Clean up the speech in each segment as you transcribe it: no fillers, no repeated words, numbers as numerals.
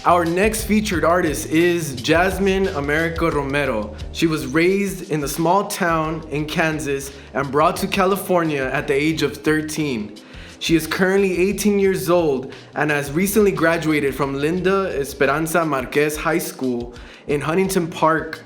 Our next featured artist is Jasmine America Romero. She was raised in a small town in Kansas and brought to California at the age of 13. She is currently 18 years old and has recently graduated from Linda Esperanza Marquez High School in Huntington Park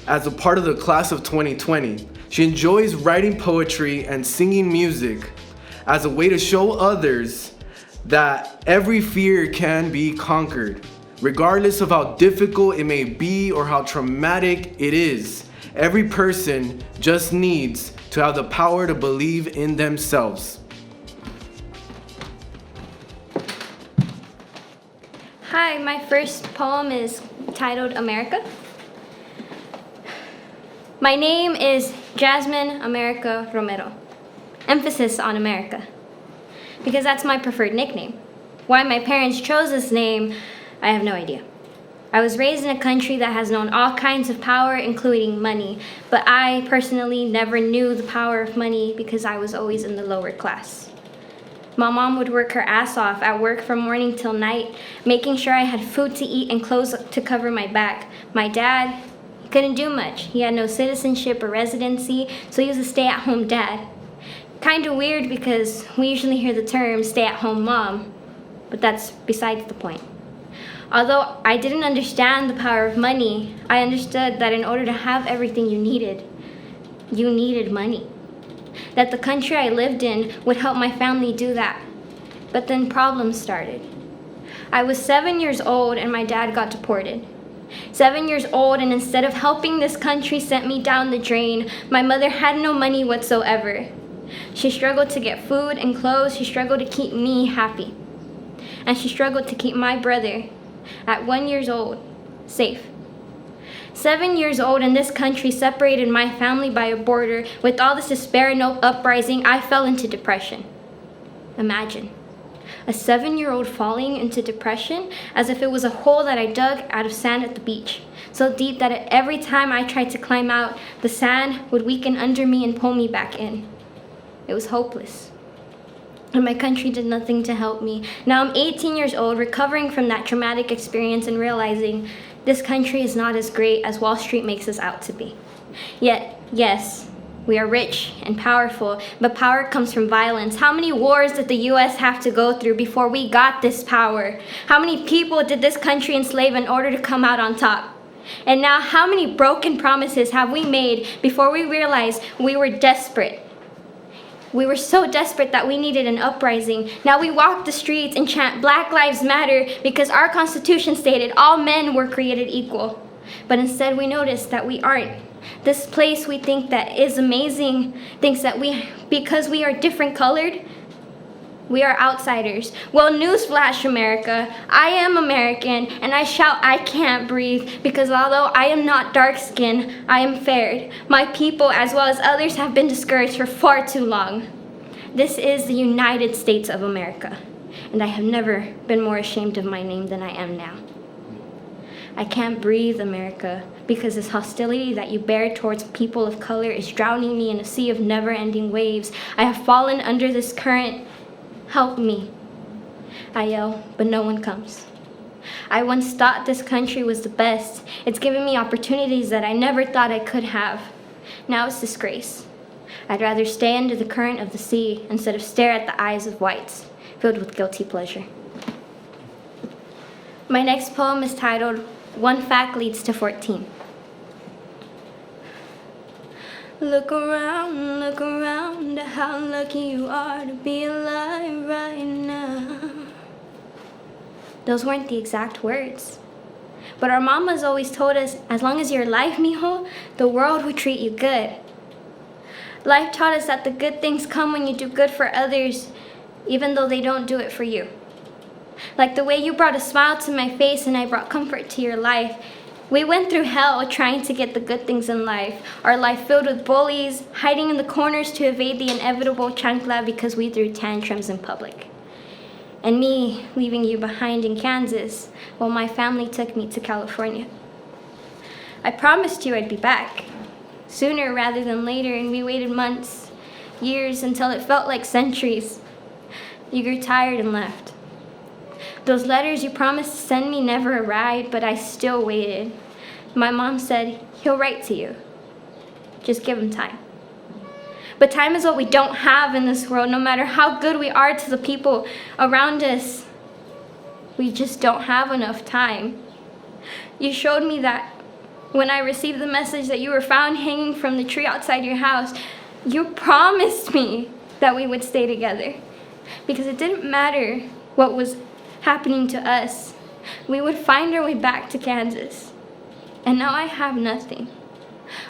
as a part of the class of 2020. She enjoys writing poetry and singing music as a way to show others that every fear can be conquered. Regardless of how difficult it may be or how traumatic it is, every person just needs to have the power to believe in themselves. Hi, my first poem is titled America. My name is Jasmine America Romero. Emphasis on America, because that's my preferred nickname. Why my parents chose this name, I have no idea. I was raised in a country that has known all kinds of power, including money, but I personally never knew the power of money because I was always in the lower class. My mom would work her ass off at work from morning till night, making sure I had food to eat and clothes to cover my back. My dad, he couldn't do much. He had no citizenship or residency, so he was a stay-at-home dad. Kind of weird because we usually hear the term stay-at-home mom, but that's besides the point. Although I didn't understand the power of money, I understood that in order to have everything you needed money. That the country I lived in would help my family do that. But then problems started. I was 7 years old and my dad got deported. 7 years old, and instead of helping this country sent me down the drain. My mother had no money whatsoever. She struggled to get food and clothes. She struggled to keep me happy. And she struggled to keep my brother, at 1 year old, safe. 7 years old, and this country separated my family by a border. With all this despair and no uprising, I fell into depression. Imagine, a 7-year-old falling into depression as if it was a hole that I dug out of sand at the beach. So deep that every time I tried to climb out, the sand would weaken under me and pull me back in. It was hopeless. And my country did nothing to help me. Now I'm 18 years old, recovering from that traumatic experience and realizing this country is not as great as Wall Street makes us out to be. Yet, yes, we are rich and powerful, but power comes from violence. How many wars did the US have to go through before we got this power? How many people did this country enslave in order to come out on top? And now how many broken promises have we made before we realized we were desperate? We were so desperate that we needed an uprising. Now we walk the streets and chant Black Lives Matter because our Constitution stated all men were created equal. But instead we notice that we aren't. This place we think that is amazing thinks that because we are different colored, we are outsiders. Well, newsflash, America, I am American, and I shout I can't breathe because although I am not dark-skinned, I am fair. My people, as well as others, have been discouraged for far too long. This is the United States of America, and I have never been more ashamed of my name than I am now. I can't breathe, America, because this hostility that you bear towards people of color is drowning me in a sea of never-ending waves. I have fallen under this current. Help me. I yell, but no one comes. I once thought this country was the best. It's given me opportunities that I never thought I could have. Now it's disgrace. I'd rather stay under the current of the sea instead of stare at the eyes of whites, filled with guilty pleasure. My next poem is titled, One Fact Leads to 14. Look around at how lucky you are to be alive right now. Those weren't the exact words. But our mamas always told us, as long as you're alive, mijo, the world will treat you good. Life taught us that the good things come when you do good for others, even though they don't do it for you. Like the way you brought a smile to my face and I brought comfort to your life. We went through hell trying to get the good things in life. Our life filled with bullies, hiding in the corners to evade the inevitable chancla because we threw tantrums in public. And me leaving you behind in Kansas while my family took me to California. I promised you I'd be back, sooner rather than later, and we waited months, years, until it felt like centuries. You grew tired and left. Those letters you promised to send me never arrived, but I still waited. My mom said, he'll write to you. Just give him time. But time is what we don't have in this world. No matter how good we are to the people around us, we just don't have enough time. You showed me that when I received the message that you were found hanging from the tree outside your house. You promised me that we would stay together, because it didn't matter what was happening to us. We would find our way back to Kansas. And now I have nothing.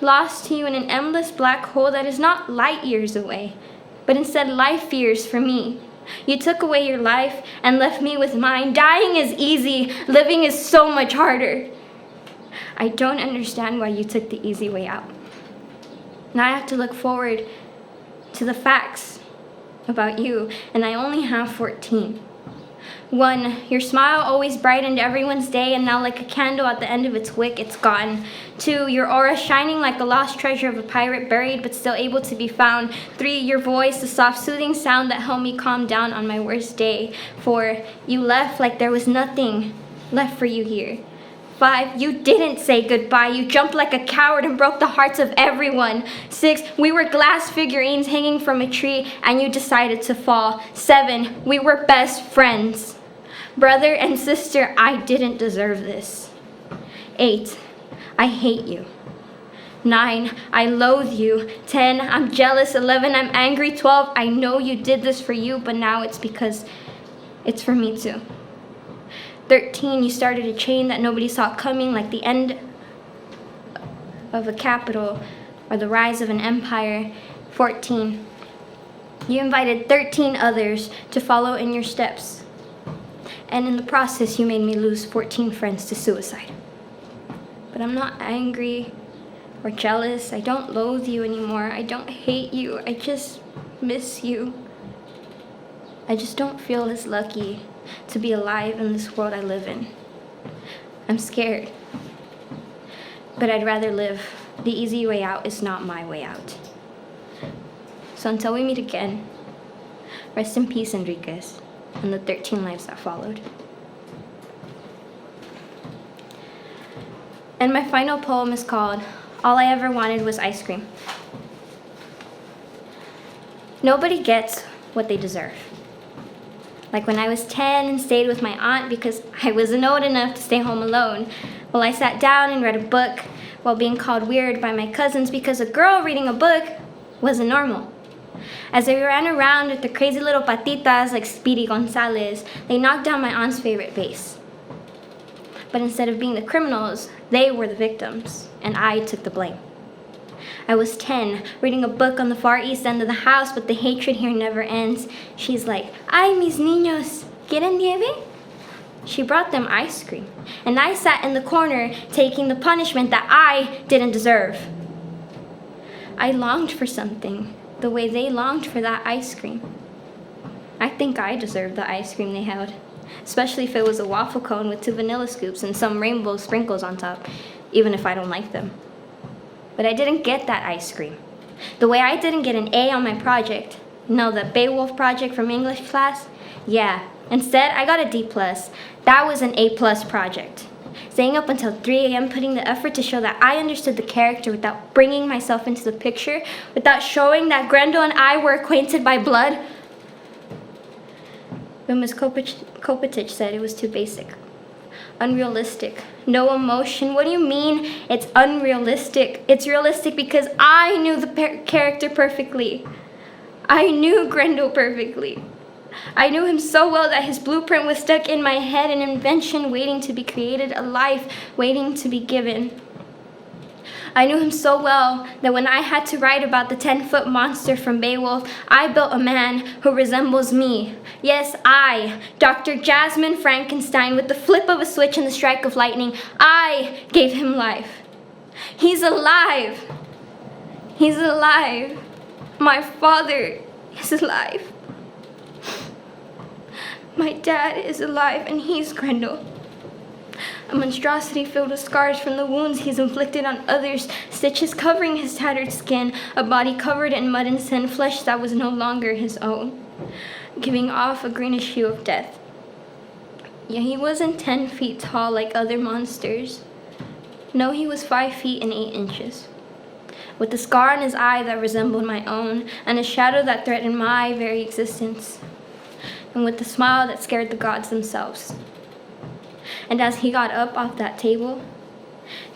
Lost to you in an endless black hole that is not light years away, but instead life years for me. You took away your life and left me with mine. Dying is easy, living is so much harder. I don't understand why you took the easy way out. Now I have to look forward to the facts about you, and I only have 14. 1, your smile always brightened everyone's day, and now like a candle at the end of its wick, it's gone. 2, your aura shining like the lost treasure of a pirate, buried but still able to be found. 3, your voice, the soft soothing sound that helped me calm down on my worst day. 4, you left like there was nothing left for you here. 5, you didn't say goodbye. You jumped like a coward and broke the hearts of everyone. 6, we were glass figurines hanging from a tree and you decided to fall. 7, we were best friends. Brother and sister, I didn't deserve this. 8, I hate you. 9, I loathe you. 10, I'm jealous. 11, I'm angry. 12, I know you did this for you, but now it's because it's for me too. 13, you started a chain that nobody saw coming, like the end of a capital or the rise of an empire. 14, you invited 13 others to follow in your steps. And in the process, you made me lose 14 friends to suicide. But I'm not angry or jealous. I don't loathe you anymore. I don't hate you. I just miss you. I just don't feel as lucky to be alive in this world I live in. I'm scared. But I'd rather live. The easy way out is not my way out. So until we meet again, rest in peace, Enriquez, and the 13 lives that followed. And my final poem is called All I Ever Wanted Was Ice Cream. Nobody gets what they deserve. Like when I was 10 and stayed with my aunt because I wasn't old enough to stay home alone. Well, I sat down and read a book while being called weird by my cousins because a girl reading a book wasn't normal. As they ran around with their crazy little patitas like Speedy Gonzalez, they knocked down my aunt's favorite vase. But instead of being the criminals, they were the victims, and I took the blame. I was 10, reading a book on the far east end of the house, but the hatred here never ends. She's like, "Ay, mis niños, ¿quieren nieve?" She brought them ice cream, and I sat in the corner taking the punishment that I didn't deserve. I longed for something, the way they longed for that ice cream. I think I deserved the ice cream they held, especially if it was a waffle cone with 2 vanilla scoops and some rainbow sprinkles on top, even if I don't like them. But I didn't get that ice cream. The way I didn't get an A on my project. No, the Beowulf project from English class? Yeah. Instead, I got a D+. That was an A+ project. Staying up until 3 a.m. putting the effort to show that I understood the character without bringing myself into the picture, without showing that Grendel and I were acquainted by blood. But Ms. Kopatich said it was too basic. Unrealistic. No emotion. What do you mean it's unrealistic? It's realistic because I knew the character perfectly. I knew Grendel perfectly. I knew him so well that his blueprint was stuck in my head, an invention waiting to be created, a life waiting to be given. I knew him so well that when I had to write about the 10-foot monster from Beowulf, I built a man who resembles me. Yes, I, Dr. Jasmine Frankenstein, with the flip of a switch and the strike of lightning, I gave him life. He's alive. He's alive. My father is alive. My dad is alive, and he's Grendel. A monstrosity filled with scars from the wounds he's inflicted on others, stitches covering his tattered skin, a body covered in mud and sin, flesh that was no longer his own, giving off a greenish hue of death. Yeah, he wasn't 10 feet tall like other monsters. No, he was 5 feet and 8 inches, with a scar on his eye that resembled my own, and a shadow that threatened my very existence, and with a smile that scared the gods themselves. And as he got up off that table,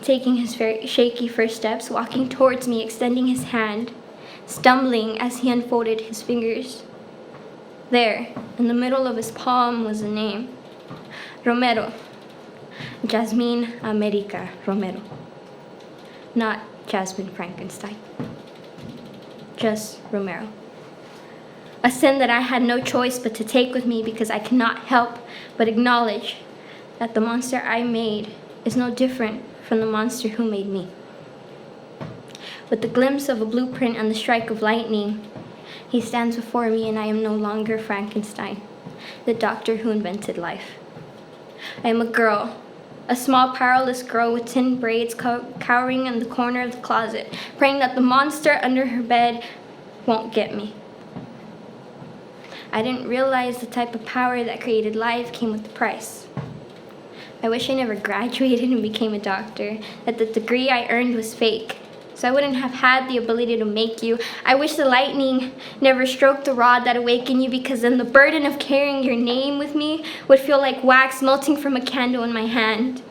taking his very shaky first steps, walking towards me, extending his hand, stumbling as he unfolded his fingers, there, in the middle of his palm, was a name: Romero. Jasmine America Romero. Not Jasmine Frankenstein. Just Romero. A sin that I had no choice but to take with me, because I cannot help but acknowledge that the monster I made is no different from the monster who made me. With the glimpse of a blueprint and the strike of lightning, he stands before me, and I am no longer Frankenstein, the doctor who invented life. I am a girl, a small powerless girl with tin braids cowering in the corner of the closet, praying that the monster under her bed won't get me. I didn't realize the type of power that created life came with the price. I wish I never graduated and became a doctor, that the degree I earned was fake, so I wouldn't have had the ability to make you. I wish the lightning never stroked the rod that awakened you, because then the burden of carrying your name with me would feel like wax melting from a candle in my hand.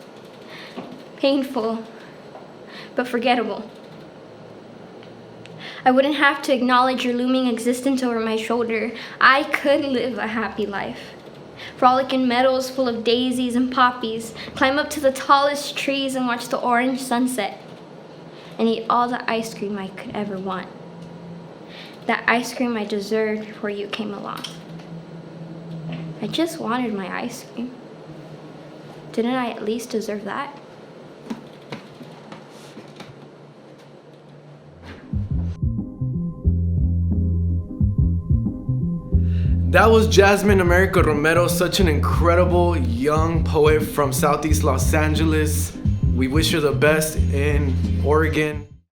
Painful, but forgettable. I wouldn't have to acknowledge your looming existence over my shoulder. I could live a happy life. Frolic in meadows full of daisies and poppies, climb up to the tallest trees and watch the orange sunset, and eat all the ice cream I could ever want. That ice cream I deserved before you came along. I just wanted my ice cream. Didn't I at least deserve that? That was Jasmine America Romero, such an incredible young poet from Southeast Los Angeles. We wish her the best in Oregon.